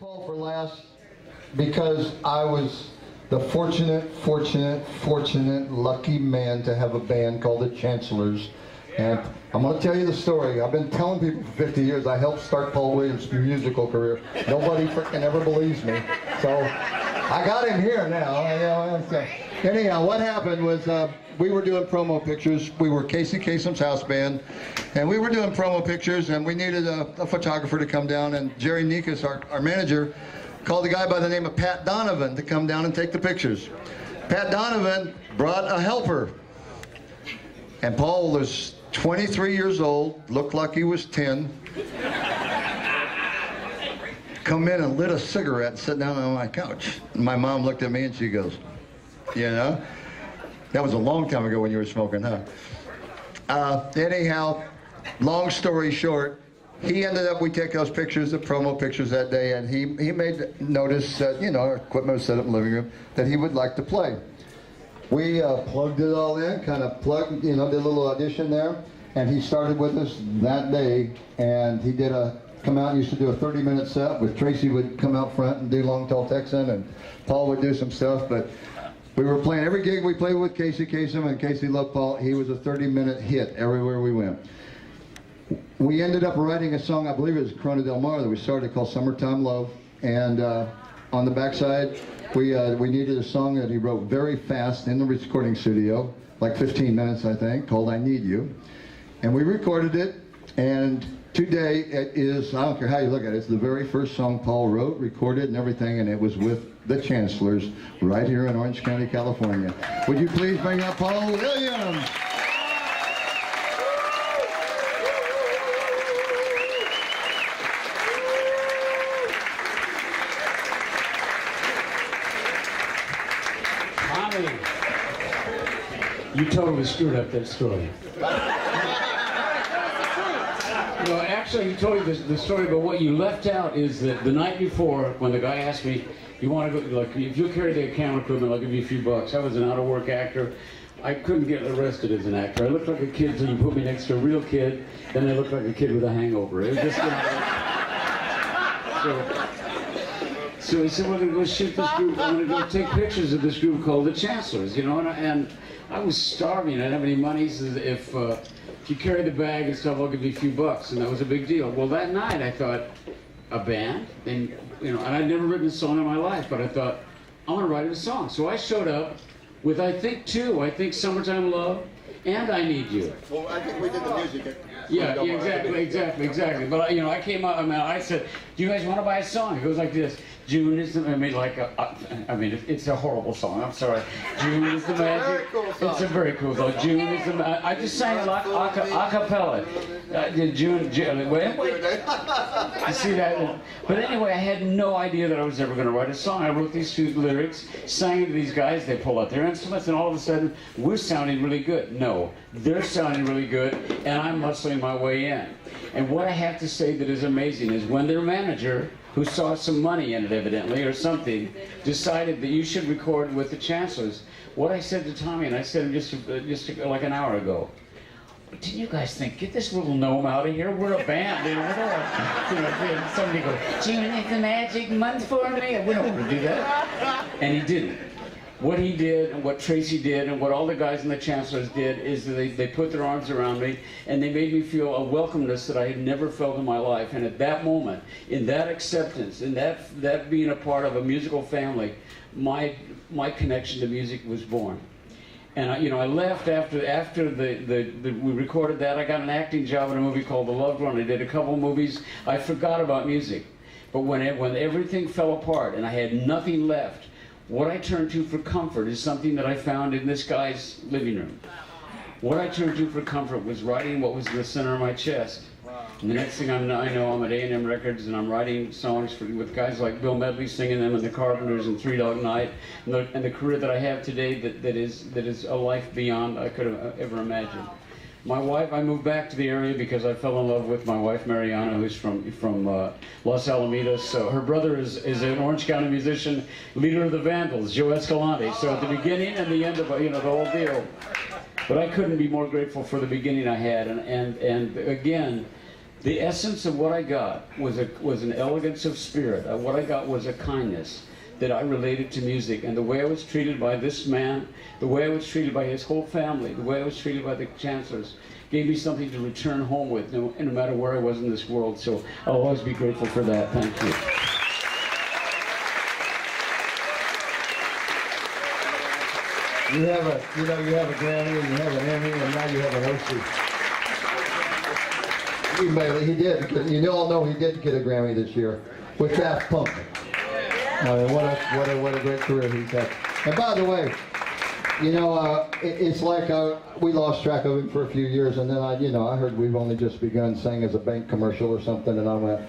Paul for last because I was the fortunate, lucky man to have a band called the Chancellors. And I'm going to tell you the story. I've been telling people for 50 years I helped start Paul Williams' musical career. Nobody freaking ever believes me. So I got him here now. Anyhow, what happened was we were doing promo pictures. We were Casey Kasem's house band. And we were doing promo pictures, and we needed a photographer to come down. And Jerry Nikas, our manager, called a guy by the name of Pat Donovan to come down and take the pictures. Pat Donovan brought a helper. And Paul was 23 years old, looked like he was 10. Come in and lit a cigarette and sat down on my couch. And my mom looked at me and she goes, you know, that was a long time ago when you were smoking, huh? Anyhow, long story short, he ended up, we take those pictures, the promo pictures that day, and he made notice that, you know, our equipment was set up in the living room, that he would like to play. We plugged it all in, kind of plugged, you know, did a little audition there, and he started with us that day, and he did come out and used to do a 30-minute set with Tracy would come out front and do Long Tall Texan, and Paul would do some stuff, but we were playing, every gig we played with Casey Kasem, and Casey loved Paul. He was a 30-minute hit everywhere we went. We ended up writing a song, I believe it was Corona Del Mar, that we started called Summertime Love, and on the backside, we needed a song that he wrote very fast in the recording studio, like 15 minutes I think, called I Need You. And we recorded it, and today it is, I don't care how you look at it, it's the very first song Paul wrote, recorded and everything, and it was with the Chancellors right here in Orange County, California. Would you please bring up Paul Williams? You totally screwed up that story. No, actually, you told me the story, but what you left out is that the night before, when the guy asked me, "You want to go? Like, if you'll carry the camera equipment, I'll give you a few bucks." I was an out-of-work actor. I couldn't get arrested as an actor. I looked like a kid until you put me next to a real kid. Then I looked like a kid with a hangover. It was just. So he said, "We're going to go shoot this group. I'm going to go take pictures of this group called the Chancellors, you know." And I was starving. I didn't have any money. He says, if you carry the bag and stuff, I'll give you a few bucks. And that was a big deal. Well, that night I thought, a band? And, you know, and I'd never written a song in my life, but I thought, I'm going to write a song. So I showed up with, I think, Summertime Love and I Need You. Well, I think we did the music. Yeah, exactly. But, you know, I came up, I said, do you guys want to buy a song? It goes like this. June is the, it's a horrible song, I'm sorry. June is the magic. It's a very cool song. June is the magic. I just sang it like a cappella. June, wait. You see that? But anyway, I had no idea that I was ever going to write a song. I wrote these two lyrics, sang to these guys, they pull out their instruments, and all of a sudden, we're sounding really good. No, they're sounding really good, and I'm muscling my way in. And what I have to say that is amazing is when their manager, who saw some money in it evidently or something, decided that you should record with the Chancellors. What I said to Tommy, and I said him just like an hour ago, didn't you guys think, get this little gnome out of here? We're a band, you know, somebody goes, June is the magic month for me. We don't want to do that. And he didn't. What he did, and what Tracy did, and what all the guys in the Chancellors did is that they put their arms around me and they made me feel a welcomeness that I had never felt in my life. And at that moment, in that acceptance, in that being a part of a musical family, my connection to music was born. And I left after we recorded that. I got an acting job in a movie called The Loved One. I did a couple movies. I forgot about music. But when everything fell apart and I had nothing left, what I turned to for comfort is something that I found in this guy's living room. What I turned to for comfort was writing what was in the center of my chest. And the next thing I know, I'm at A&M Records and I'm writing songs with guys like Bill Medley singing them and the Carpenters and Three Dog Night, and the career that I have today that is a life beyond I could have ever imagined. My wife, I moved back to the area because I fell in love with my wife Mariana, who's from Los Alamitos. So her brother is an Orange County musician, leader of the Vandals, Joe Escalante. So at the beginning and the end of the whole deal. But I couldn't be more grateful for the beginning I had, and again, The essence of what I got was an elegance of spirit. What I got was a kindness that I related to music, and the way I was treated by this man, the way I was treated by his whole family, the way I was treated by the Chancellors, gave me something to return home with, no matter where I was in this world. So I'll always be grateful for that. Thank you. You have a Grammy, and you have an Emmy, and now you have an OCie. He did, because you all know he did get a Grammy this year with Daft Punk. I mean, what a great career he's had. And by the way, you know, it's like we lost track of him for a few years, and then I heard We've Only Just Begun sang as a bank commercial or something, and I went,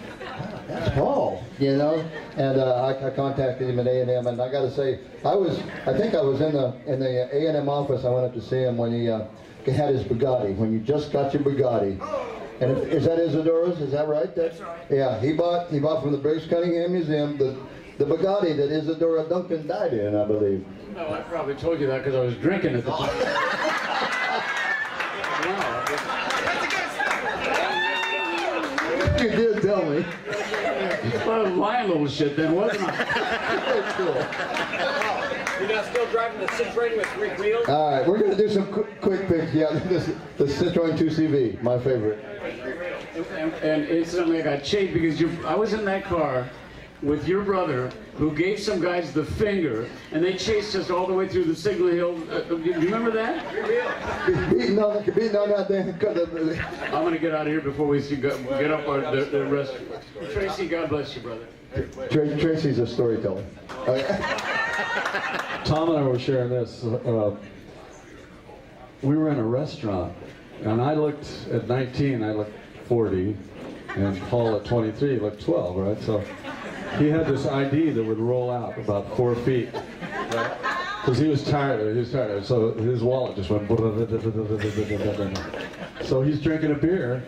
that's Paul, you know. And I contacted him at A&M, and I got to say, I think I was in the A&M office. I went up to see him when he had his Bugatti. When you just got your Bugatti. And is that Isadora's? Is that right? That's right. Yeah, he bought from the British Cunningham Museum the Bugatti that Isadora Duncan died in, I believe. No, I probably told you that because I was drinking at the time. You did tell me. Well, I was lying a little shit then, wasn't I? That's cool. You're not still driving the Citroen with 3 wheels? All right, we're going to do some quick picks. Yeah, the Citroen 2CV, my favorite. And instantly I got chafed because I was in that car with your brother, who gave some guys the finger, and they chased us all the way through the Signal Hill. Do you remember that? Beating on that damn. I'm going to get out of here before we get up the rest. Tracy, God bless you, brother. Tracy's a storyteller. Tom and I were sharing this. We were in a restaurant, and I looked at 19, I looked 40, and Paul at 23 looked 12, right? So he had this ID that would roll out about 4 feet, right? Because he was tired of it. So his wallet just went. So he's drinking a beer,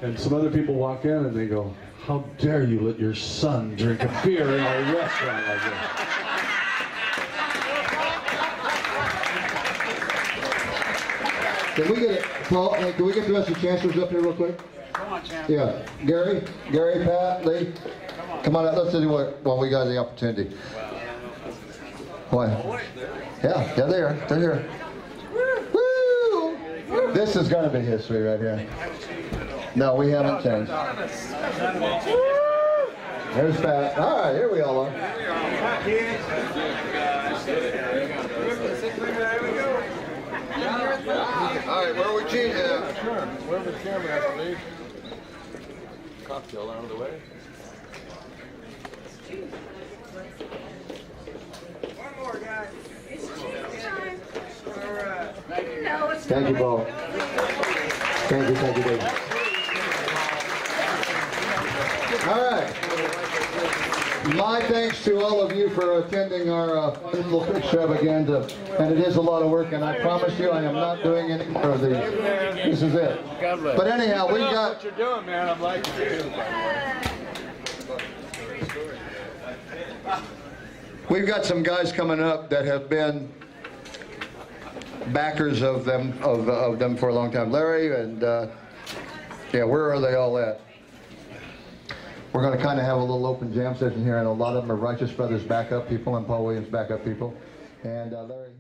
and some other people walk in and they go, "How dare you let your son drink a beer in our restaurant like this?" Can we get Paul? Can we get the rest of the Chancellors up here real quick? Come on, champ. Yeah, Gary, Pat, Lee. Come on, let's do what we got the opportunity. What? Yeah, they're here. Woo! This is going to be history right here. No, we haven't changed. There's Pat. All right, here we all are. All right, where are we changing at? Wherever the camera has to leave. Cocktail out of the way. One more, guys. It's cheese time. All right. No, it's Thank you, not. Paul. Thank you, Dave. All right. My thanks to all of you for attending our little extravaganza, and it is a lot of work, and I promise you I am not doing any more of these. This is it. But anyhow, we got... What you're doing, man, I'm liking you. We've got some guys coming up that have been backers of them for a long time. Larry and yeah, where are they all at? We're going to kind of have a little open jam session here, and a lot of them are Righteous Brothers backup people and Paul Williams backup people. And Larry.